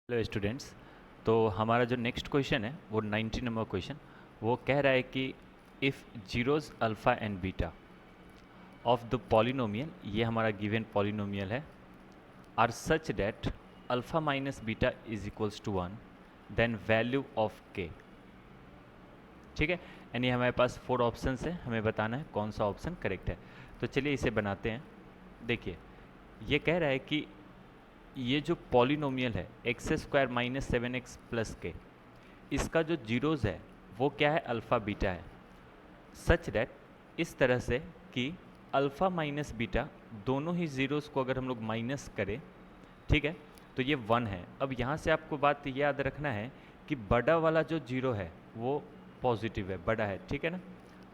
Hello students. तो हमारा जो नेक्स्ट क्वेश्चन है वो 90 नंबर क्वेश्चन वो कह रहा है कि if zeroes alpha and beta of the polynomial, ये हमारा गिवन पॉलिनोमियल है, are such that alpha minus beta is equals to 1, then value of k. ठीक है, यानी हमारे पास 4 ऑप्शंस है, हमें बताना है कौन सा ऑप्शन करेक्ट है। तो चलिए इसे बनाते हैं। देखिए, ये कह रहा है कि ये जो पॉलिनोमियल है x square minus 7x plus के, इसका जो जीरोज़ है वो क्या है, अल्फ़ा बीटा है। सच डैट, इस तरह से कि अल्फ़ा माइनस बीटा दोनों ही ज़ीरोज़ को अगर हम लोग माइनस करें, ठीक है, तो ये 1 है। अब यहाँ से आपको बात याद रखना है कि बड़ा वाला जो जीरो है वो पॉजिटिव है, बड़ा है, ठीक है ना,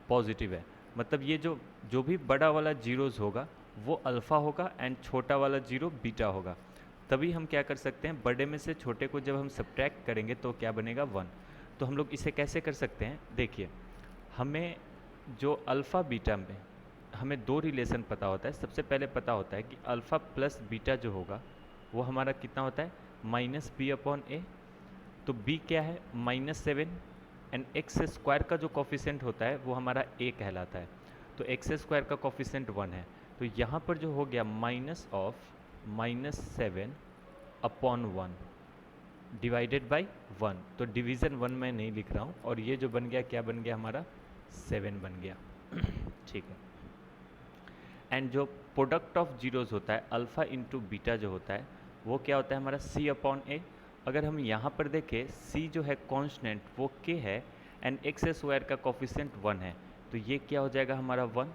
पॉजिटिव है। मतलब ये जो जो भी बड़ा वाला जीरोज़ होगा वो अल्फ़ा होगा एंड छोटा वाला जीरो बीटा होगा। तभी हम क्या कर सकते हैं, बड़े में से छोटे को जब हम सब्ट्रैक्ट करेंगे तो क्या बनेगा, 1। तो हम लोग इसे कैसे कर सकते हैं, देखिए, हमें जो अल्फ़ा बीटा में हमें दो रिलेशन पता होता है। सबसे पहले पता होता है कि अल्फ़ा प्लस बीटा जो होगा वो हमारा कितना होता है, माइनस बी अपॉन ए। तो बी क्या है, -7, एंड एक्स स्क्वायर का जो कॉफिशेंट होता है वो हमारा ए कहलाता है। तो एक्स स्क्वायर का कॉफिशेंट 1 है। तो यहाँ पर जो हो गया minus of -7 upon 1 divided by 1। तो डिवीज़न 1 मैं नहीं लिख रहा हूँ, और ये जो बन गया क्या बन गया हमारा, 7 बन गया। ठीक है। एंड जो प्रोडक्ट ऑफ जीरोज़ होता है अल्फ़ा इंटू बीटा जो होता है वो क्या होता है हमारा, सी अपॉन ए। अगर हम यहाँ पर देखें, सी जो है कांस्टेंट वो के है, एंड एक्स स्क्वायर का कोफिशिएंट 1 है, तो ये क्या हो जाएगा हमारा 1।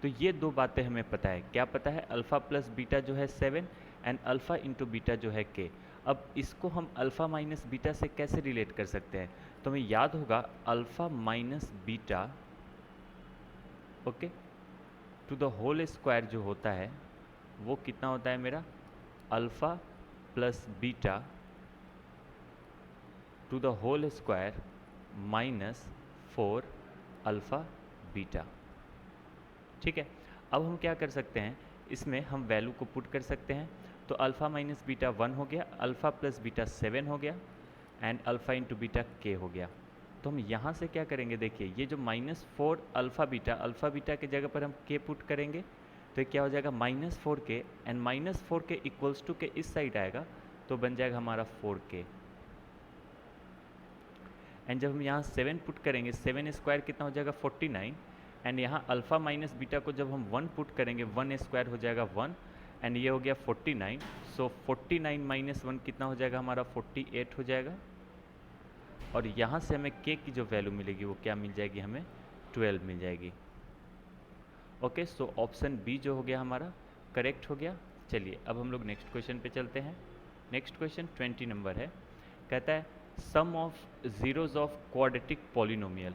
तो ये दो बातें हमें पता है। क्या पता है, अल्फ़ा प्लस बीटा जो है 7 एंड अल्फ़ा इंटू बीटा जो है के। अब इसको हम अल्फ़ा माइनस बीटा से कैसे रिलेट कर सकते हैं, तो हमें याद होगा alpha minus beta, okay, to the whole square जो होता है वो कितना होता है मेरा, alpha plus beta to the whole square -4 alpha beta. ठीक है। अब हम क्या कर सकते हैं, इसमें हम वैल्यू को पुट कर सकते हैं। तो अल्फ़ा माइनस बीटा 1 हो गया, अल्फ़ा प्लस बीटा 7 हो गया, एंड अल्फ़ा इंटू बीटा के हो गया। तो हम यहाँ से क्या करेंगे, देखिए ये जो -4 अल्फ़ा बीटा के जगह पर हम के पुट करेंगे, तो ये क्या हो जाएगा -4 के, एंड -4 के इक्वल्स टू के इस साइड आएगा तो बन जाएगा हमारा 4 के। एंड जब हम यहाँ 7 पुट करेंगे, 7 स्क्वायर कितना हो जाएगा 49, एंड यहाँ अल्फ़ा माइनस बीटा को जब हम 1 पुट करेंगे 1 स्क्वायर हो जाएगा 1, एंड ये हो गया 49। सो 49 माइनस 1 कितना हो जाएगा हमारा 48 हो जाएगा। और यहाँ से हमें के की जो वैल्यू मिलेगी वो क्या मिल जाएगी, हमें 12 मिल जाएगी। ओके, सो ऑप्शन बी जो हो गया हमारा करेक्ट हो गया। चलिए अब हम लोग नेक्स्ट क्वेश्चन पे चलते हैं। नेक्स्ट क्वेश्चन 20 नंबर है, कहता है sum of zeros of quadratic polynomial,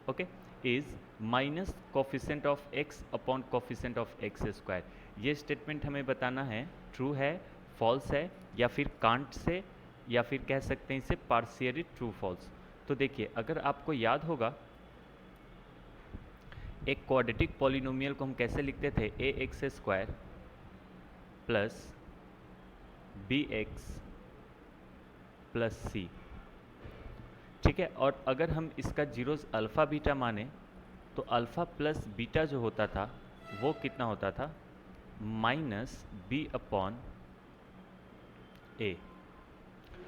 okay, is minus coefficient of x upon coefficient of x square. ये स्टेटमेंट हमें बताना है ट्रू है, फॉल्स है, या फिर कांट से, या फिर कह सकते हैं इसे पार्शियली ट्रू फॉल्स। तो देखिए, अगर आपको याद होगा एक क्वाड्रेटिक पॉलिनोमियल को हम कैसे लिखते थे, a x square plus b x plus c. ठीक है, और अगर हम इसका जीरोस अल्फ़ा बीटा माने तो अल्फ़ा प्लस बीटा जो होता था वो कितना होता था, माइनस बी अपॉन ए।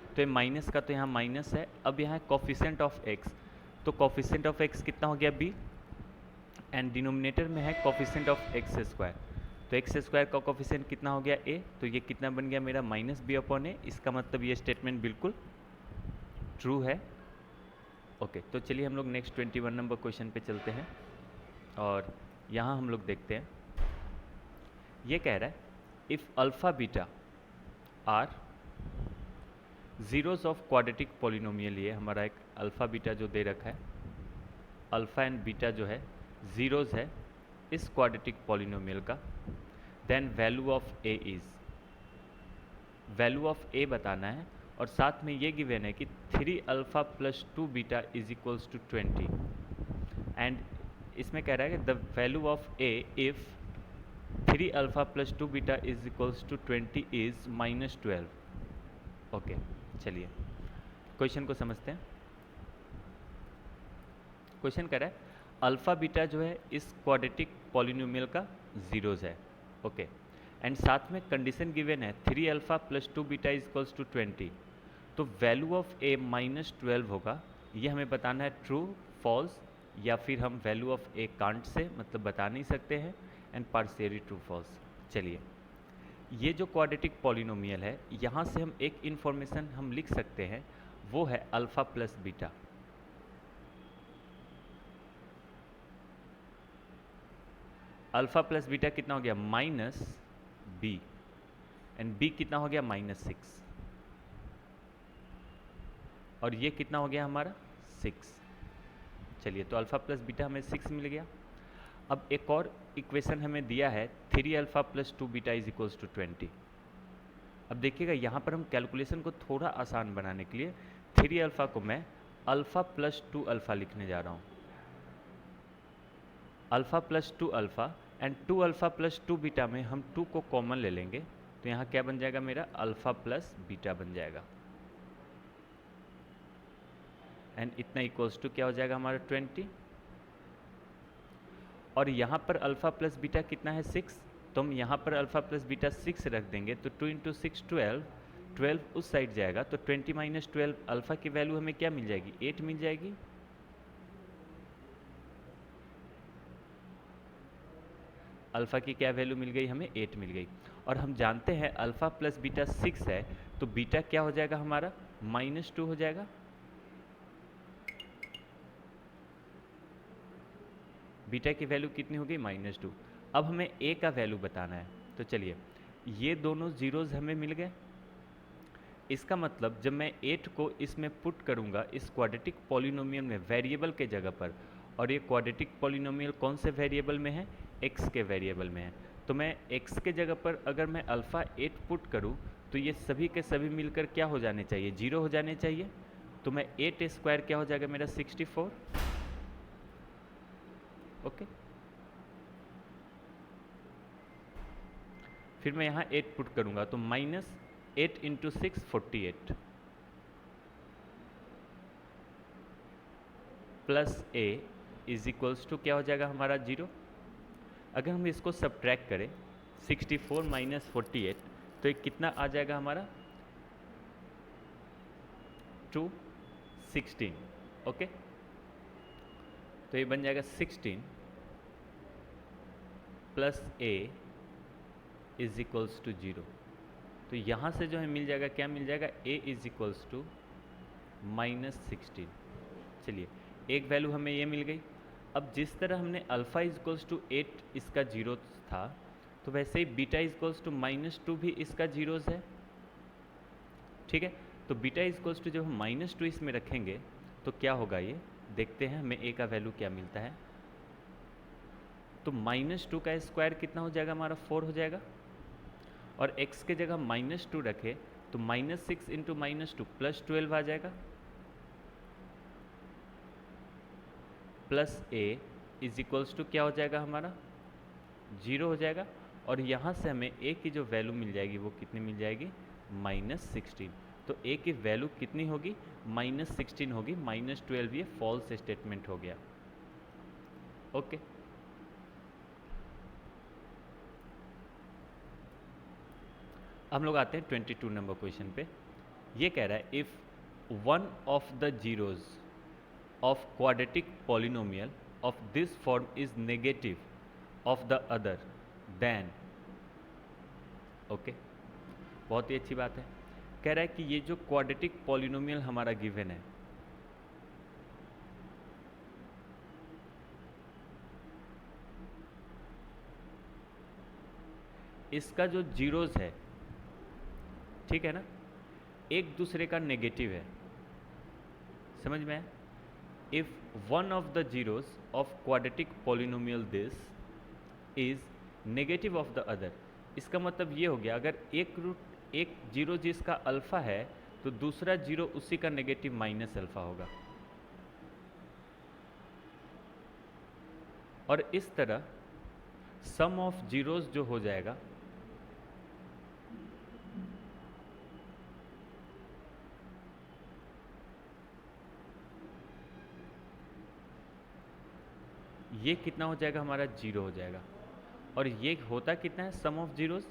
तो ये माइनस का तो यहाँ माइनस है। अब यहाँ कॉफिशेंट ऑफ एक्स, तो कॉफिशेंट ऑफ एक्स कितना हो गया बी, एंड डिनोमिनेटर में है कॉफिशेंट ऑफ एक्स स्क्वायर, तो एक्स स्क्वायर का कॉफिशेंट कितना हो गया ए, तो ये कितना बन गया मेरा माइनस बी अपॉन ए। इसका मतलब ये स्टेटमेंट बिल्कुल ट्रू है। ओके, तो चलिए हम लोग नेक्स्ट 21 नंबर क्वेश्चन पे चलते हैं, और यहाँ हम लोग देखते हैं। ये कह रहा है if alpha beta are zeroes of quadratic polynomial, ये हमारा एक अल्फ़ा बीटा जो दे रखा है, अल्फ़ा एंड बीटा जो है जीरोस है इस क्वाड्रेटिक पॉलिनोमियल का, then value of a is, value of a बताना है, और साथ में ये गिवन है कि 3 alpha plus 2 beta is equals to 20। And इसमें कह रहा है कि the value of a if 3 alpha plus 2 beta is equals to 20 is -12। Okay, चलिए क्वेश्चन को समझते हैं। क्वेश्चन कह रहा है अल्फ़ा बीटा जो है इस क्वाड्रेटिक पॉलिनोमियल का जीरोज है। ओके, एंड साथ में कंडीशन गिवन है 3 alpha plus 2 beta is equals to 20। तो वैल्यू ऑफ ए -12 होगा, ये हमें बताना है ट्रू फॉल्स, या फिर हम value of A can't say मतलब बता नहीं सकते हैं, एंड पार्शियली ट्रू फॉल्स। चलिए, ये जो क्वाड्रेटिक पॉलिनोमियल है यहाँ से हम एक इन्फॉर्मेशन हम लिख सकते हैं, वो है alpha plus beta. Alpha plus beta कितना हो गया -b, एंड b कितना हो गया -6, और ये कितना हो गया हमारा 6। चलिए, तो अल्फ़ा प्लस बीटा हमें 6 मिल गया। अब एक और इक्वेशन हमें दिया है 3 alpha plus 2 beta is equals to 20। अब देखिएगा यहाँ पर हम कैलकुलेशन को थोड़ा आसान बनाने के लिए 3 अल्फ़ा को मैं अल्फ़ा प्लस 2 अल्फ़ा लिखने जा रहा हूँ। Alpha plus 2 alpha and 2 alpha plus 2 beta में हम 2 को कॉमन ले लेंगे, तो यहाँ क्या बन जाएगा मेरा अल्फ़ा प्लस बीटा बन जाएगा, एंड इतना इक्वल्स टू क्या हो जाएगा हमारा 20। और यहाँ पर अल्फ़ा प्लस बीटा कितना है 6, तो हम यहाँ पर अल्फ़ा प्लस बीटा 6 रख देंगे, तो 2 इंटू 6 12, 12 उस साइड जाएगा, तो 20 माइनस 12 अल्फ़ा की वैल्यू हमें क्या मिल जाएगी 8 मिल जाएगी। अल्फ़ा की क्या वैल्यू मिल गई हमें 8 मिल गई। और हम जानते हैं अल्फ़ा प्लस बीटा 6 है, तो बीटा क्या हो जाएगा हमारा -2 हो जाएगा। बीटा की वैल्यू कितनी होगी -2। अब हमें ए का वैल्यू बताना है, तो चलिए ये दोनों जीरोज हमें मिल गए। इसका मतलब जब मैं 8 को इसमें पुट करूंगा इस क्वाड्रेटिक पॉलिनोमियल में वेरिएबल के जगह पर, और ये क्वाड्रेटिक पॉलिनोमियल कौन से वेरिएबल में है x के वेरिएबल में है, तो मैं x के जगह पर अगर मैं अल्फ़ा 8 पुट करूं तो ये सभी के सभी मिलकर क्या हो जाने चाहिए 0 हो जाने चाहिए। तो मैं 8 स्क्वायर क्या हो जाएगा मेरा 64। ओके, फिर मैं यहाँ 8 पुट करूंगा तो -8 into 6 48 plus a is equals to क्या हो जाएगा हमारा 0। अगर हम इसको सब्ट्रैक्ट करें 64 माइनस 48, तो ये कितना आ जाएगा हमारा 216। ओके, तो ये बन जाएगा 16 plus a is equals to 0। तो यहाँ से जो है मिल जाएगा क्या मिल जाएगा a इज इक्वल्स टू -16। चलिए, एक वैल्यू हमें ये मिल गई। अब जिस तरह हमने अल्फ़ा इज इक्वल्स टू 8 इसका जीरो था, तो वैसे ही बीटा इज इक्वल्स टू -2 भी इसका जीरोज है। ठीक है, तो बीटा इज इक्वल्स टू जब हम -2 इसमें रखेंगे तो क्या होगा ये देखते हैं, हमें a का वैल्यू क्या मिलता है। तो -2 का स्क्वायर कितना हो जाएगा हमारा 4 हो जाएगा, और x के जगह -2 रखे तो -6 इंटू -2 प्लस 12 आ जाएगा, plus a is equals to क्या हो जाएगा हमारा 0 हो जाएगा। और यहाँ से हमें a की जो वैल्यू मिल जाएगी वो कितनी मिल जाएगी -16। तो a की वैल्यू कितनी होगी -16 होगी, -12 ये फॉल्स स्टेटमेंट हो गया। ओके, हम लोग आते हैं 22 नंबर क्वेश्चन पे। ये कह रहा है if one of the zeros of quadratic polynomial of this form is negative of the other than. Okay, बहुत ही अच्छी बात है। कह रहा है कि ये जो क्वाड्रेटिक पॉलिनोमियल हमारा गिवन है, इसका जो जीरोज है, ठीक है ना, एक दूसरे का नेगेटिव है। समझ में आया? If one of the zeros of quadratic polynomial this is negative of the other, इसका मतलब ये हो गया अगर एक जीरो जिसका अल्फा है तो दूसरा जीरो उसी का नेगेटिव माइनस अल्फा होगा। और इस तरह सम ऑफ जीरोज जो हो जाएगा ये कितना हो जाएगा हमारा 0 हो जाएगा। और ये होता कितना है, sum of zeros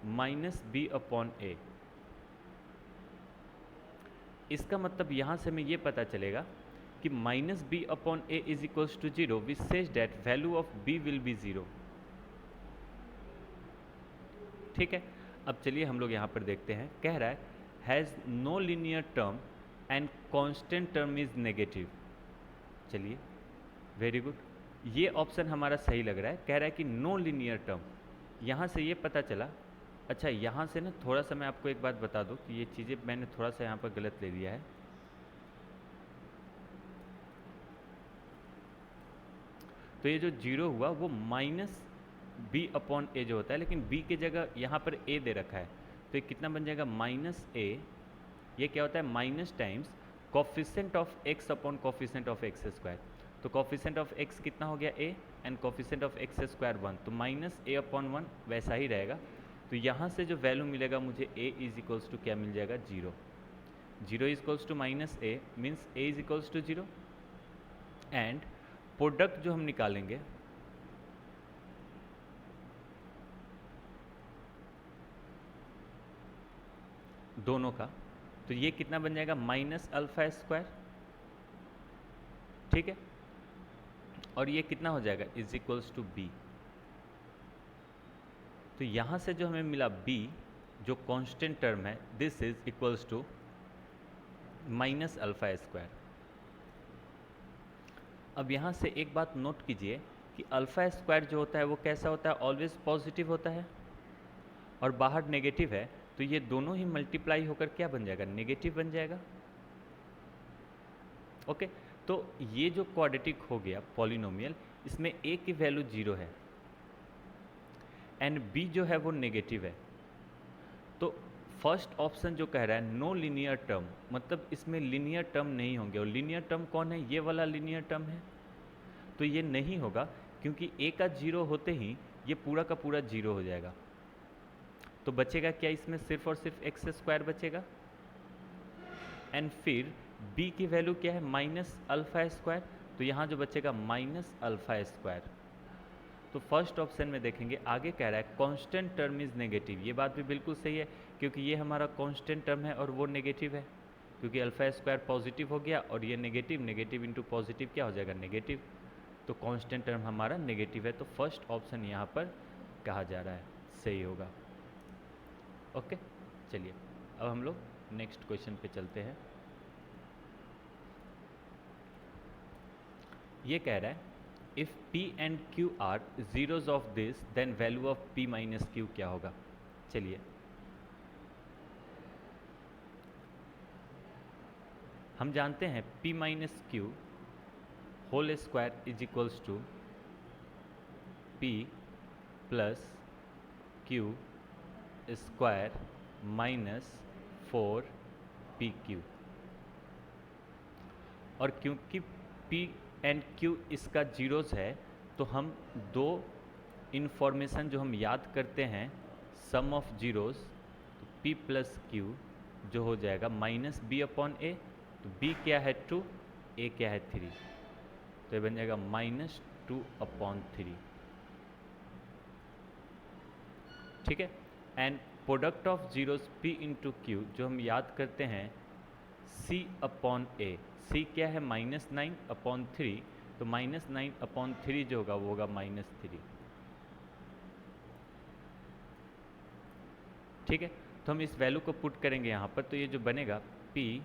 minus b upon a. इसका मतलब यहाँ से हमें ये पता चलेगा कि minus b upon a is equals to 0 which says that value of b will be 0। ठीक है, अब चलिए हम लोग यहाँ पर देखते हैं। कह रहा है has no linear term and constant term is negative. चलिए वेरी गुड, ये ऑप्शन हमारा सही लग रहा है। कह रहा है कि नो लीनियर टर्म, यहाँ से ये पता चला। अच्छा यहाँ से ना थोड़ा सा मैं आपको एक बात बता दूँ कि ये चीज़ें मैंने थोड़ा सा यहाँ पर गलत ले लिया है। तो ये जो 0 हुआ वो माइनस बी अपॉन ए जो होता है, लेकिन बी की जगह यहाँ पर ए दे रखा है, तो ये कितना बन जाएगा माइनस ए। ये क्या होता है, minus times coefficient of x upon coefficient of x square. तो कोफिशिएंट ऑफ एक्स कितना हो गया a, and coefficient of x square 1, तो माइनस ए अपॉन 1 वैसा ही रहेगा। तो यहाँ से जो वैल्यू मिलेगा मुझे ए इज इक्वल्स टू क्या मिल जाएगा, 0। 0 is equals to minus a means a is equals to 0। And product जो हम निकालेंगे दोनों का, तो ये कितना बन जाएगा, माइनस अल्फा स्क्वायर। ठीक है, और ये कितना हो जाएगा, इज इक्वल्स टू बी। तो यहाँ से जो हमें मिला b जो कांस्टेंट टर्म है, this is equals to minus alpha square. अब यहाँ से एक बात नोट कीजिए कि अल्फा स्क्वायर जो होता है वो कैसा होता है, ऑलवेज पॉजिटिव होता है, और बाहर नेगेटिव है, तो ये दोनों ही मल्टीप्लाई होकर क्या बन जाएगा, नेगेटिव बन जाएगा। ओके, तो ये जो क्वाड्रेटिक हो गया पॉलिनोमियल, इसमें a की वैल्यू 0 है एंड b जो है वो नेगेटिव है। तो फर्स्ट ऑप्शन जो कह रहा है नो लीनियर टर्म, मतलब इसमें लीनियर टर्म नहीं होंगे। और लीनियर टर्म कौन है, ये वाला लीनियर टर्म है, तो ये नहीं होगा क्योंकि a का 0 होते ही ये पूरा का पूरा 0 हो जाएगा। तो बचेगा क्या, इसमें सिर्फ और सिर्फ एक्स स्क्वायर बचेगा। एंड फिर b की वैल्यू क्या है, माइनस अल्फा स्क्वायर, तो यहाँ जो बचेगा माइनस अल्फा स्क्वायर। तो फर्स्ट ऑप्शन में देखेंगे, आगे कह रहा है कांस्टेंट टर्म इज नेगेटिव। ये बात भी बिल्कुल सही है क्योंकि ये हमारा कांस्टेंट टर्म है और वो नेगेटिव है, क्योंकि अल्फा स्क्वायर पॉजिटिव हो गया और ये नेगेटिव, नेगेटिव इंटू पॉजिटिव क्या हो जाएगा, नेगेटिव। तो कांस्टेंट टर्म हमारा नेगेटिव है, तो फर्स्ट ऑप्शन यहाँ पर कहा जा रहा है सही होगा। ओके, चलिए अब हम लोग नेक्स्ट क्वेश्चन पे चलते हैं। ये कह रहा है if p and q are zeroes of this then value of p minus q क्या होगा। चलिए हम जानते हैं p minus q whole square is equals to p plus q square minus 4pq। और क्योंकि p एंड q इसका zeroes है, तो हम दो इन्फॉर्मेशन जो हम याद करते हैं, सम ऑफ जीरोस, तो p प्लस क्यू जो हो जाएगा माइनस बी अपॉन ए। तो b क्या है 2, a क्या है 3, तो ये बन जाएगा माइनस 2 अपॉन 3। ठीक है, and product of zeros p into Q जो हम याद करते हैं c अपॉन a। c क्या है, माइनस 9 अपॉन 3, तो माइनस 9 अपॉन 3 जो होगा वो होगा माइनस 3। ठीक है, तो हम इस वैल्यू को पुट करेंगे यहाँ पर, तो ये जो बनेगा p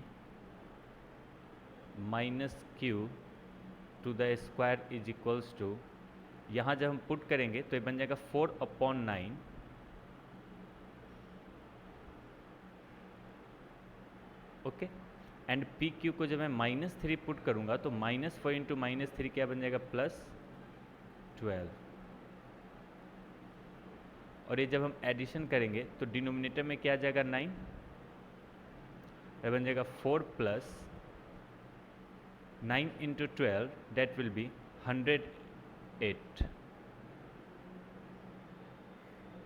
minus q to the square is equals to, यहाँ जब हम पुट करेंगे तो ये बन जाएगा 4 upon 9 okay. And P Q को जब मैं माइनस 3 पुट करूंगा तो माइनस 4 इंटू माइनस 3 क्या बन जाएगा, प्लस 12। और ये जब हम एडिशन करेंगे तो डिनोमिनेटर में क्या आ जाएगा, 9, यह बन जाएगा 4 plus 9 into 12 that will be 108।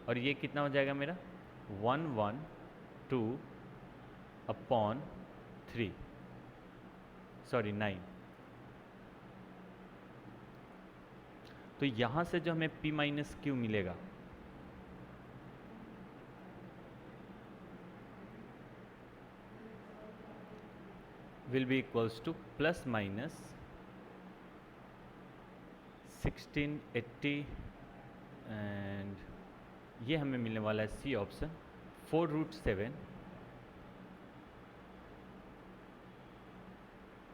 और ये कितना हो जाएगा मेरा 112 अपॉन 3, सॉरी 9। तो यहाँ से जो हमें p माइनस क्यू मिलेगा will be equals two plus minus 1680 and ये हमें मिलने वाला है सी ऑप्शन 4√7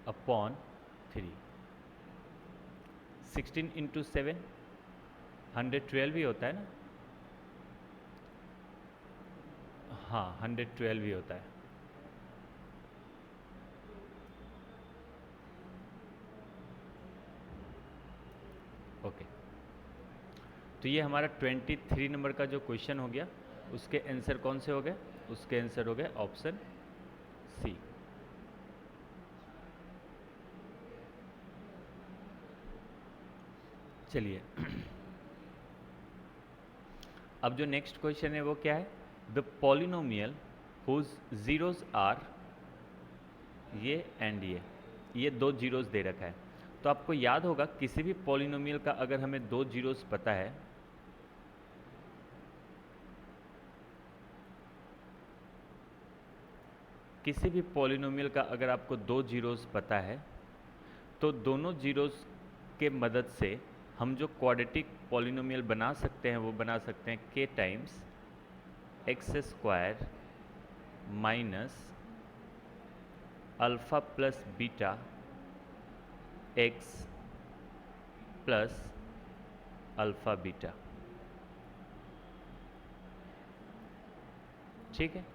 अपॉन 3। 16 इंटू 7 112 ही होता है ना? हाँ 112 ही होता है। ओके तो ये हमारा 23 नंबर का जो क्वेश्चन हो गया, उसके आंसर कौन से हो गए? उसके आंसर हो गए ऑप्शन सी। चलिए अब जो नेक्स्ट क्वेश्चन है वो क्या है? The polynomial whose zeroes are, ये एंड ये दो जीरोज दे रखा है। तो आपको याद होगा किसी भी पॉलिनोमियल का अगर हमें दो जीरोज पता है, किसी भी पॉलिनोमियल का अगर आपको दो जीरोज पता है तो दोनों जीरोज के मदद से हम जो क्वाड्रेटिक पॉलिनोमियल बना सकते हैं वो बना सकते हैं k times x square minus alpha plus beta x plus alpha beta. ठीक है,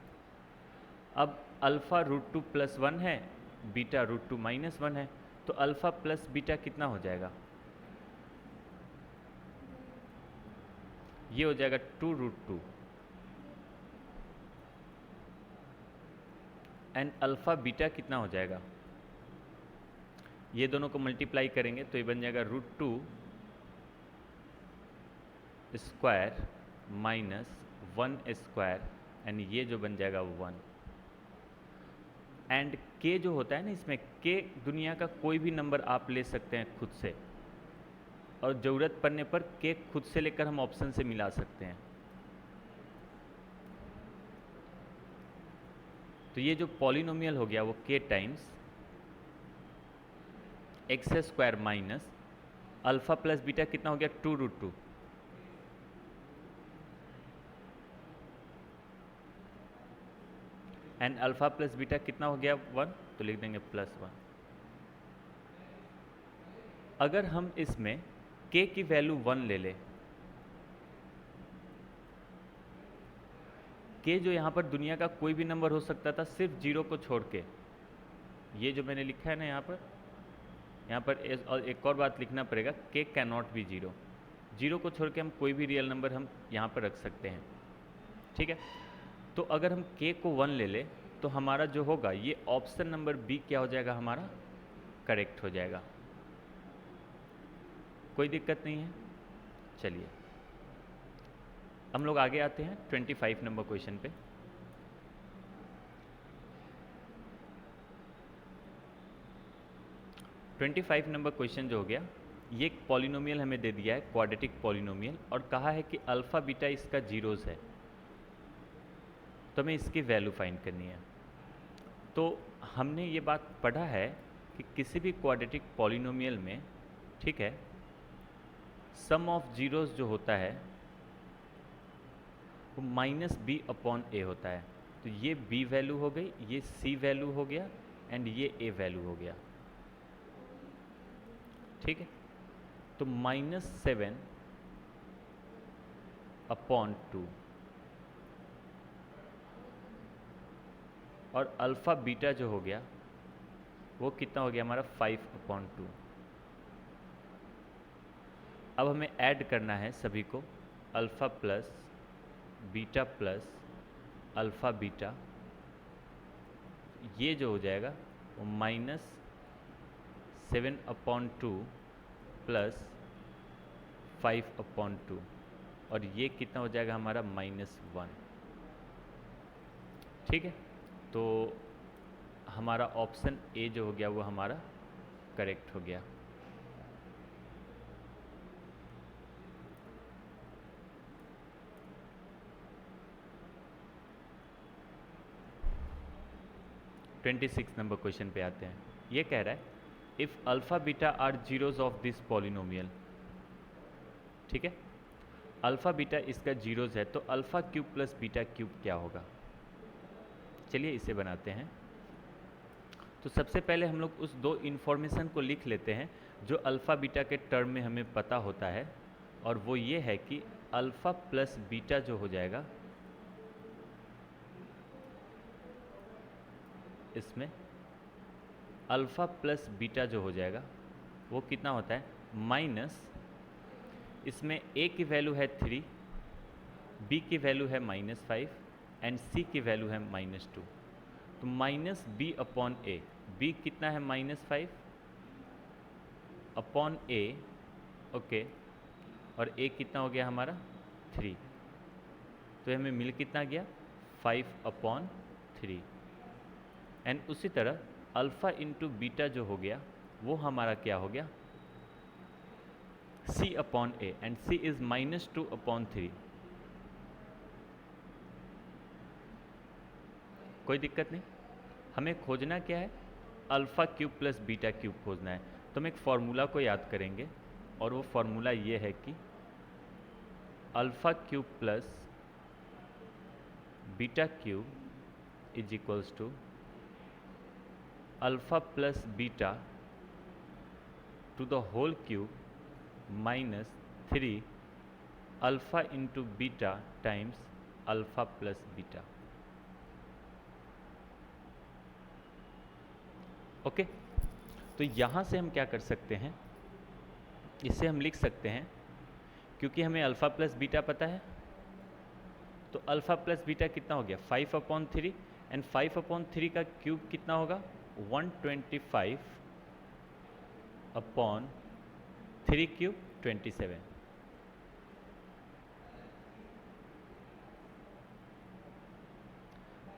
अब अल्फ़ा √2 प्लस 1 है, बीटा √2 माइनस 1 है, तो अल्फ़ा प्लस बीटा कितना हो जाएगा? ये हो जाएगा 2√2 एंड अल्फ़ा बीटा कितना हो जाएगा? ये दोनों को मल्टीप्लाई करेंगे तो ये बन जाएगा √2 स्क्वायर माइनस 1 स्क्वायर एंड ये जो बन जाएगा 1 एंड k जो होता है ना, इसमें k दुनिया का कोई भी नंबर आप ले सकते हैं खुद से, और ज़रूरत पड़ने पर k खुद से लेकर हम ऑप्शन से मिला सकते हैं। तो ये जो पॉलिनोमियल हो गया वो k times x square minus alpha plus beta कितना हो गया? 2√2 एंड अल्फ़ा प्लस बीटा कितना हो गया? 1, तो लिख देंगे +1। अगर हम इसमें k की वैल्यू 1 ले लें, k जो यहाँ पर दुनिया का कोई भी नंबर हो सकता था सिर्फ जीरो को छोड़ के, ये जो मैंने लिखा है ना यहाँ पर और एक और बात लिखना पड़ेगा, k can not be zero, zero को छोड़ के हम कोई भी रियल नंबर हम यहाँ पर रख सकते हैं। ठीक है, तो अगर हम k को 1 ले लें तो हमारा जो होगा ये ऑप्शन नंबर बी क्या हो जाएगा? हमारा करेक्ट हो जाएगा। कोई दिक्कत नहीं है। चलिए हम लोग आगे आते हैं 25 नंबर क्वेश्चन पे। ट्वेंटी 25 नंबर क्वेश्चन जो हो गया, ये एक पॉलिनोमियल हमें दे दिया है, क्वाड्रेटिक पॉलिनोमियल, और कहा है कि अल्फ़ा बीटा इसका जीरोस है, तो हमें इसकी वैल्यू फाइंड करनी है। तो हमने ये बात पढ़ा है कि किसी भी क्वाड्रेटिक पॉलिनोमियल में, ठीक है, सम ऑफ जीरोस जो होता है वो -b/a होता है। तो ये b वैल्यू हो गई, ये c वैल्यू हो गया एंड ये a वैल्यू हो गया। ठीक है, तो -7/2 और अल्फ़ा बीटा जो हो गया वो कितना हो गया हमारा? 5/2। अब हमें ऐड करना है सभी को, alpha plus beta plus alpha beta, ये जो हो जाएगा वो -7/2 प्लस 5/2 और ये कितना हो जाएगा हमारा? -1। ठीक है, तो हमारा ऑप्शन ए जो हो गया वो हमारा करेक्ट हो गया। 26 नंबर क्वेश्चन पे आते हैं। ये कह रहा है if alpha beta are zeroes of this polynomial, ठीक है, अल्फ़ा बीटा इसका जीरोज है, तो alpha cube plus beta cube क्या होगा। चलिए इसे बनाते हैं। तो सबसे पहले हम लोग उस दो इन्फॉर्मेशन को लिख लेते हैं जो अल्फ़ा बीटा के टर्म में हमें पता होता है, और वो ये है कि अल्फ़ा प्लस बीटा जो हो जाएगा, इसमें अल्फ़ा प्लस बीटा जो हो जाएगा वो कितना होता है, माइनस, इसमें a की वैल्यू है 3, b की वैल्यू है -5 एंड c की वैल्यू है -2। तो माइनस बी अपॉन ए, बी कितना है -5 अपॉन ए, ओके, और ए कितना हो गया हमारा 3, तो हमें मिल कितना गया 5/3। एंड उसी तरह अल्फ़ा इंटू बीटा जो हो गया वो हमारा क्या हो गया c upon A, and c is -2/3। कोई दिक्कत नहीं, हमें खोजना क्या है, alpha cube plus beta cube खोजना है। तो हम एक फॉर्मूला को याद करेंगे, और वो फॉर्मूला ये है कि alpha cube plus beta cube is equals to alpha plus beta to the whole cube -3 alpha into beta times alpha plus beta. Okay, तो यहाँ से हम क्या कर सकते हैं, इसे हम लिख सकते हैं, क्योंकि हमें अल्फ़ा प्लस बीटा पता है, तो अल्फ़ा प्लस बीटा कितना हो गया 5/3, एंड 5/3 का क्यूब कितना होगा 125/3 क्यूब 27।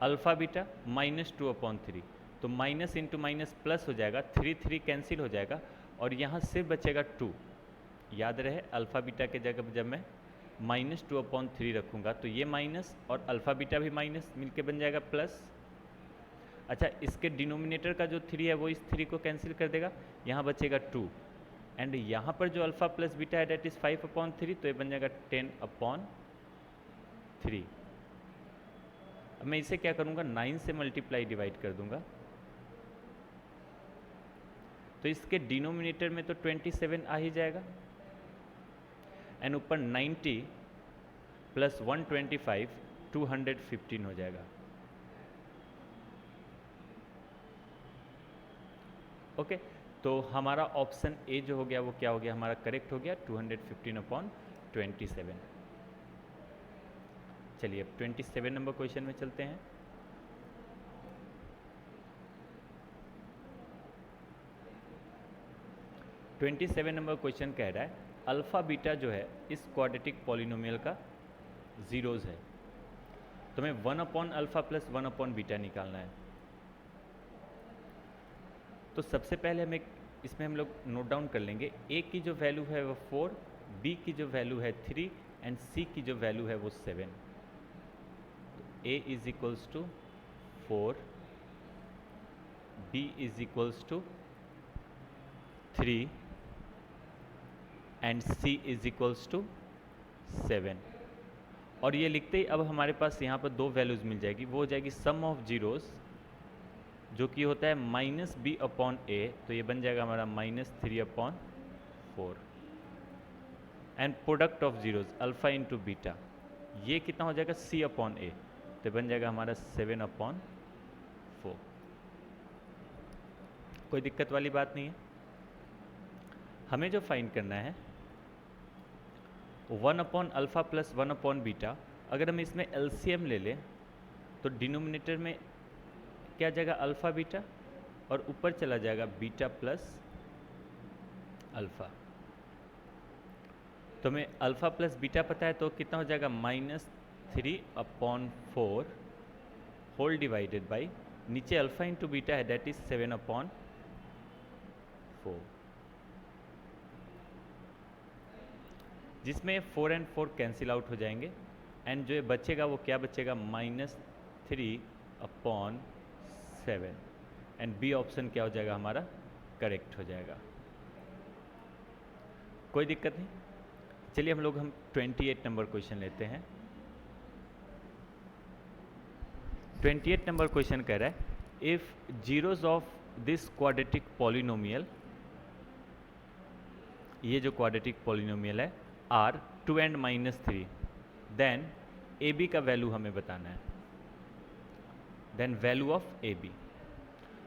अल्फ़ा बीटा -2/3, तो माइनस इंटू माइनस प्लस हो जाएगा, 3 कैंसिल हो जाएगा, और यहाँ सिर्फ बचेगा 2। याद रहे अल्फ़ा बीटा के जगह जब मैं -2/3 रखूँगा तो ये माइनस और अल्फ़ा बीटा भी माइनस मिलके बन जाएगा प्लस। अच्छा, इसके डिनोमिनेटर का जो 3 है वो इस 3 को कैंसिल कर देगा, यहाँ बचेगा 2, एंड यहाँ पर जो अल्फ़ा प्लस बीटा है डेट इज़ 5/3, तो ये बन जाएगा 10/3। अब मैं इसे क्या करूँगा 9 से मल्टीप्लाई डिवाइड कर दूँगा, तो इसके डिनोमिनेटर में तो 27 आ ही जाएगा, एंड ऊपर 90 प्लस 125 215 हो जाएगा। ओके, तो हमारा ऑप्शन ए जो हो गया वो क्या हो गया, हमारा करेक्ट हो गया 215/27। चलिए अब 27 नंबर क्वेश्चन में चलते हैं। ट्वेंटी 27 नंबर क्वेश्चन कह रहा है अल्फ़ा बीटा जो है इस क्वाड्रेटिक पॉलिनोमियल का जीरोज है, तो हमें 1/अल्फ़ा प्लस 1/बीटा निकालना है। तो सबसे पहले हमें इसमें हम लोग नोट डाउन कर लेंगे, ए की जो वैल्यू है वो 4, बी की जो वैल्यू है 3, एंड सी की जो वैल्यू है वो 7। तो a is equals to 4, b is equals to 3, and c is equals to 7। और ये लिखते ही अब हमारे पास यहाँ पर दो वैल्यूज़ मिल जाएगी, वो हो जाएगी सम ऑफ जीरोज़ जो कि होता है -b/a, तो ये बन जाएगा हमारा -3/4, and product of zeros alpha into beta, ये कितना हो जाएगा c/a, तो बन जाएगा हमारा 7/4। कोई दिक्कत वाली बात नहीं है। हमें जो फाइंड करना है 1/अल्फ़ा प्लस 1/बीटा, अगर हम इसमें एलसीएम ले लें तो डिनोमिनेटर में क्या जाएगा अल्फ़ा बीटा, और ऊपर चला जाएगा बीटा प्लस अल्फ़ा। तो हमें अल्फ़ा प्लस बीटा पता है, तो कितना हो जाएगा -3/4 होल डिवाइडेड बाई, नीचे अल्फ़ा इंटू बीटा है डेट इज 7/4, जिसमें 4 एंड 4 कैंसिल आउट हो जाएंगे, एंड जो बचेगा वो क्या बचेगा -3/7। एंड बी ऑप्शन क्या हो जाएगा हमारा, करेक्ट हो जाएगा। कोई दिक्कत नहीं। चलिए हम 28 नंबर क्वेश्चन लेते हैं। 28 नंबर क्वेश्चन कह रहा है if zeroes of this quadratic polynomial, ये जो क्वाड्रेटिक पॉलिनोमियल है are 2n - 3, then a b का वैल्यू हमें बताना है, then value of a b.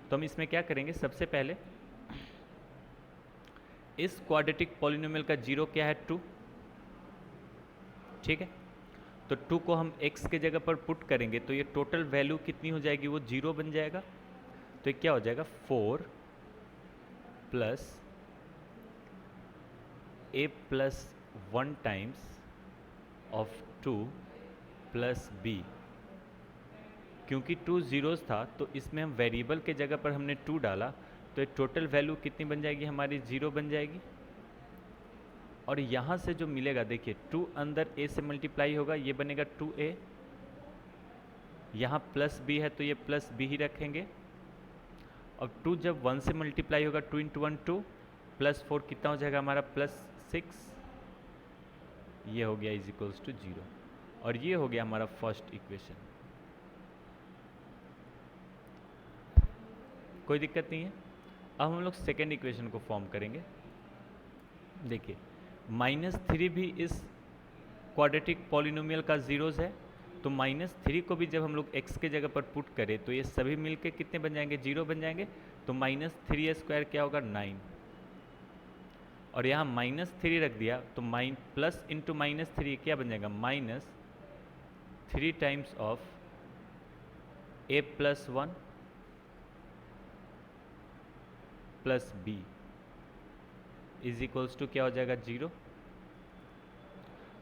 तो हम इसमें क्या करेंगे, सबसे पहले इस क्वाड्रेटिक पॉलिनोमियल का जीरो क्या है, 2, ठीक है। तो 2 को हम x के जगह पर पुट करेंगे तो ये टोटल वैल्यू कितनी हो जाएगी, वो 0 बन जाएगा। तो ये क्या हो जाएगा, 4 plus a plus 1 times of 2 plus b। क्योंकि 2 जीरोस था तो इसमें हम वेरिएबल के जगह पर हमने 2 डाला, तो ये टोटल वैल्यू कितनी बन जाएगी हमारी, 0 बन जाएगी। और यहाँ से जो मिलेगा देखिए 2 अंदर a से मल्टीप्लाई होगा, ये बनेगा 2a, यहाँ प्लस b है तो ये प्लस b ही रखेंगे। और 2 जब 1 से मल्टीप्लाई होगा, 2 × 1 2, प्लस 4 कितना हो जाएगा हमारा, +6, ये हो गया = 0। और ये हो गया हमारा फर्स्ट इक्वेशन। कोई दिक्कत नहीं है। अब हम लोग सेकेंड इक्वेशन को फॉर्म करेंगे। देखिए -3 भी इस क्वाड्रेटिक पॉलिनोमियल का जीरोस है, तो -3 को भी जब हम लोग x के जगह पर पुट करें तो ये सभी मिलके कितने बन जाएंगे, 0 बन जाएंगे। तो -3a² क्या होगा, 9। और यहाँ -3 रख दिया तो प्लस इंटू -3 क्या बन जाएगा, -3 times of a + 1 plus b = क्या हो जाएगा, 0।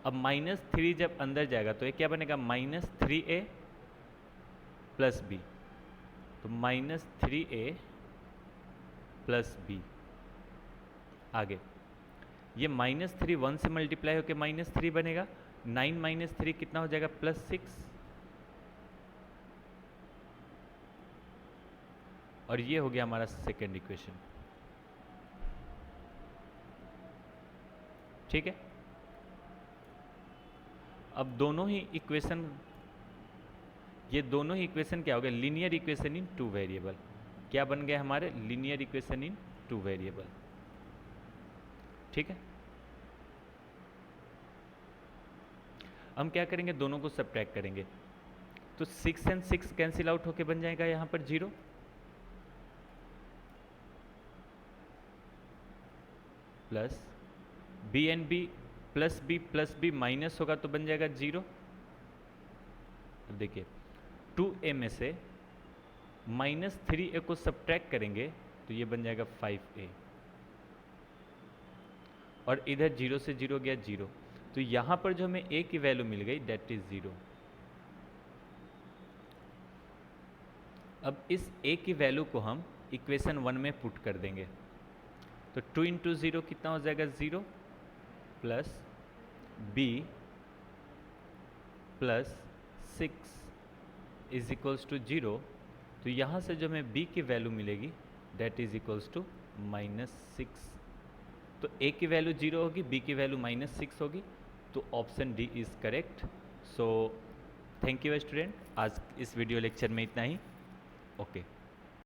अब -3 जब अंदर जाएगा तो ये क्या बनेगा, -3a प्लस b। तो -3a प्लस b। आगे ये -3 1 से मल्टीप्लाई होकर -3 बनेगा, 9 - 3 कितना हो जाएगा, +6। और ये हो गया हमारा सेकेंड इक्वेशन, ठीक है। अब दोनों ही इक्वेशन, ये दोनों ही इक्वेशन क्या हो गया, लीनियर इक्वेशन इन 2 वेरिएबल। क्या बन गया हमारे, लीनियर इक्वेशन इन 2 वेरिएबल, ठीक है। हम क्या करेंगे, दोनों को सब्ट्रैक्ट करेंगे। तो 6 और 6 कैंसिल आउट होके बन जाएगा यहाँ पर 0, plus b and b plus b minus होगा तो बन जाएगा 0। अब देखिए 2a में से -3a को सब्ट्रैक्ट करेंगे तो ये बन जाएगा 5a, और इधर 0 से 0 गया 0, तो यहाँ पर जो हमें a की वैल्यू मिल गई दैट इज 0। अब इस a की वैल्यू को हम इक्वेशन 1 में पुट कर देंगे, तो 2 × 0 कितना हो जाएगा, 0, प्लस b प्लस 6 = 0। तो यहाँ से जो हमें b की वैल्यू मिलेगी दैट इज = -6। तो a की वैल्यू 0 होगी, b की वैल्यू -6 होगी, तो option D is correct. So thank you student, आज इस वीडियो लेक्चर में इतना ही। ओके।